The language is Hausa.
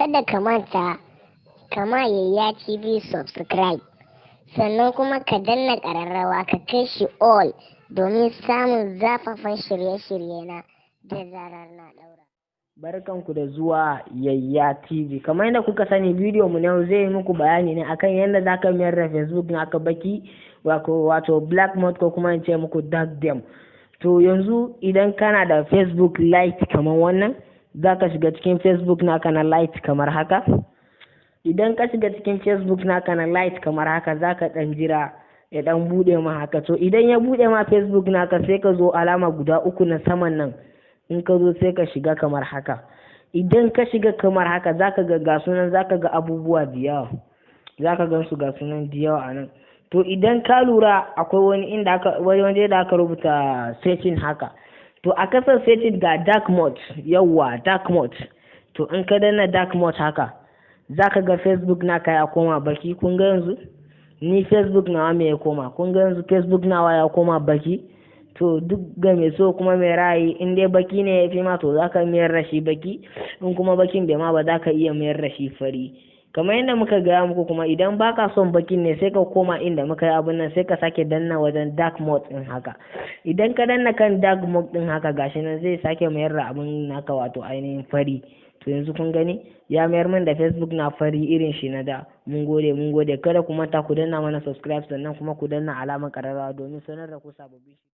kada ka manta kama Yayya TV subscribe, sannan kuma ka danna ƙararrawa ka kai shi all domin samun zafafan shirye-shirye na da zarar na ɗaura. Barkanku da zuwa Yayya TV. Kamar yadda kuka sani, bidiyo mu na yau zai yi muku bayani ne akan yadda za ka mayar da Facebook na aka baki wato black mode ko kuma in ce muku dark theme. To yanzu idan kana da Facebook Lite kamar wannan, za ka shiga cikin Facebook naka na Lite kamar haka. Idan ka shiga cikin Facebook naka na Lite kamar haka, za ka ɗan jira ya ɗan buɗe ma haka. To idan ya buɗe ma Facebook naka, sai ka zo alama guda uku na saman nan. In ka zo sai ka shiga kamar haka. Idan ka shiga kamar haka, za ka ga sunan, za ka ga abubuwa da yawa, za ka gan su ga sunan da yawa a nan. To idan ka lura akwai wani waje da aka rubuta setting haka. To a kasar setting ga dark mode, yawwa dark mode. To in ka danna dark mode haka, za ka ga Facebook naka ya koma baki. Kun ga yanzu ni Facebook nawa me ya koma? Kun ga yanzu Facebook nawa ya koma baki? To duk ga mai so kuma mai ra'ayi, in dai baki ne ya fi ma, to za ka mayar da shi baki. In kuma bakin bai ma ba, za ka iya mayar da shi fari. Kamar yadda muka gaya muku, kuma idan baka son bakin ne, sai ka koma inda muka yi abin nan, sai ka sake danna wajen dark mode din haka. Idan ka danna kan dark mode din haka, gashi nan zai sake mayar da abin naka wato ainihin fari. To yanzu kun gani ya mayar min da Facebook na fari irin shi na da. Mun gode. Kada ku manta ku danna mana subscribe, sannan kuma ku danna alamar ƙararrawa domin sanar da ku sababbi.